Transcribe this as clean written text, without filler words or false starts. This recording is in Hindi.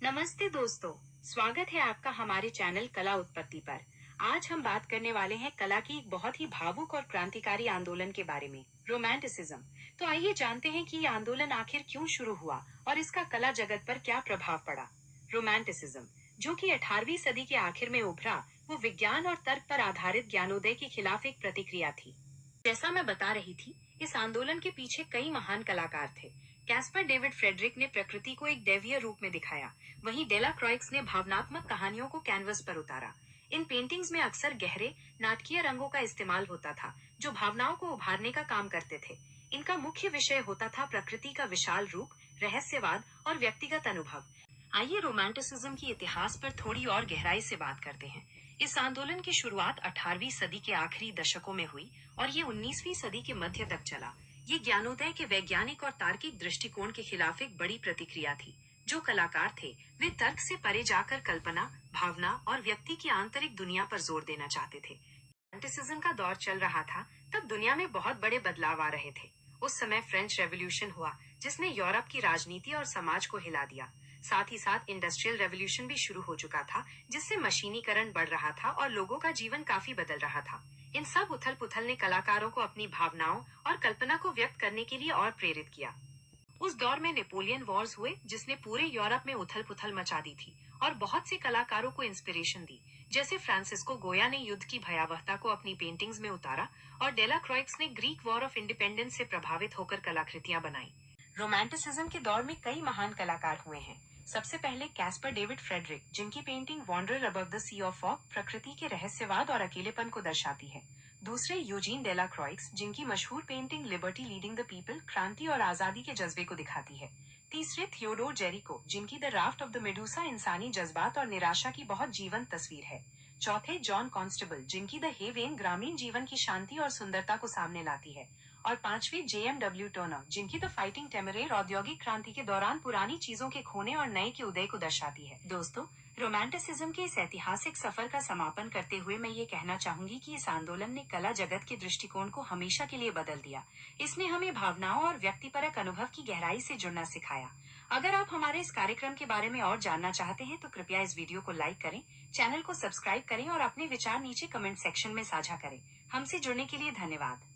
नमस्ते दोस्तों, स्वागत है आपका हमारे चैनल कला उत्पत्ति पर। आज हम बात करने वाले हैं कला की एक बहुत ही भावुक और क्रांतिकारी आंदोलन के बारे में, रोमांटिसिज्म। तो आइए जानते हैं कि ये आंदोलन आखिर क्यों शुरू हुआ और इसका कला जगत पर क्या प्रभाव पड़ा। रोमांटिसिज्म, जो कि 18वीं सदी के आखिर में उभरा, वो विज्ञान और तर्क पर आधारित ज्ञानोदय के खिलाफ एक प्रतिक्रिया थी। जैसा मैं बता रही थी, इस आंदोलन के पीछे कई महान कलाकार थे। कैस्पर डेविड फ्रेडरिक ने प्रकृति को एक दैवीय रूप में दिखाया, वहीं डेला क्रॉइक्स ने भावनात्मक कहानियों को कैनवस पर उतारा। इन पेंटिंग्स में अक्सर गहरे नाटकीय रंगों का इस्तेमाल होता था, जो भावनाओं को उभारने का काम करते थे। इनका मुख्य विषय होता था प्रकृति का विशाल रूप, रहस्यवाद और व्यक्तिगत अनुभव। आइए रोमांटिसिज्म की इतिहास पर थोड़ी और गहराई से बात करते हैं। इस आंदोलन की शुरुआत 18वीं सदी के आखिरी दशकों में हुई और ये 19वीं सदी के मध्य तक चला। ये ज्ञानोदय के वैज्ञानिक और तार्किक दृष्टिकोण के खिलाफ एक बड़ी प्रतिक्रिया थी। जो कलाकार थे, वे तर्क से परे जाकर कल्पना, भावना और व्यक्ति की आंतरिक दुनिया पर जोर देना चाहते थे। रोमांटिसिज्म का दौर चल रहा था, तब दुनिया में बहुत बड़े बदलाव आ रहे थे। उस समय फ्रेंच रेवोल्यूशन हुआ, जिसने यूरोप की राजनीति और समाज को हिला दिया। साथ ही साथ इंडस्ट्रियल रेवोल्यूशन भी शुरू हो चुका था, जिससे मशीनीकरण बढ़ रहा था और लोगों का जीवन काफी बदल रहा था। इन सब उथल पुथल ने कलाकारों को अपनी भावनाओं और कल्पना को व्यक्त करने के लिए और प्रेरित किया। उस दौर में नेपोलियन वॉर्स हुए, जिसने पूरे यूरोप में उथल पुथल मचा दी थी और बहुत से कलाकारों को इंस्पिरेशन दी। जैसे फ्रांसिस्को गोया ने युद्ध की भयावहता को अपनी पेंटिंग्स में उतारा और डेला क्रॉइक्स ने ग्रीक वॉर ऑफ इंडिपेंडेंस से प्रभावित होकर कलाकृतियां बनाई। रोमांटिसिज्म के दौर में कई महान कलाकार हुए हैं। सबसे पहले कैस्पर डेविड फ्रेडरिक, जिनकी painting Wanderer above the sea of fog प्रकृति के रहस्यवाद और अकेलेपन को दर्शाती है। दूसरे यूजीन डेला क्रॉइक्स, जिनकी मशहूर painting liberty leading the people क्रांति और आजादी के जज्बे को दिखाती है। तीसरे थियोडोर जेरिको, जिनकी the raft of the Medusa इंसानी जज्बात और निराशा की बहुत जीवंत तस्वीर है। चौथे जॉन कॉन्स्टेबल, जिनकी द हेवेन ग्रामीण जीवन की शांति और सुंदरता को सामने लाती है। और पांचवें JMW टर्नर, जिनकी द फाइटिंग टेमरेर औद्योगिक क्रांति के दौरान पुरानी चीजों के खोने और नए के उदय को दर्शाती है। दोस्तों, रोमांटिसिज्म के इस ऐतिहासिक सफर का समापन करते हुए मैं ये कहना चाहूंगी कि इस आंदोलन ने कला जगत के दृष्टिकोण को हमेशा के लिए बदल दिया। इसने हमें भावनाओं और व्यक्तिपरक अनुभव की गहराई से जुड़ना सिखाया। अगर आप हमारे इस कार्यक्रम के बारे में और जानना चाहते हैं तो कृपया इस वीडियो को लाइक करें, चैनल को सब्सक्राइब करें और अपने विचार नीचे कमेंट सेक्शन में साझा करें। हमसे जुड़ने के लिए धन्यवाद।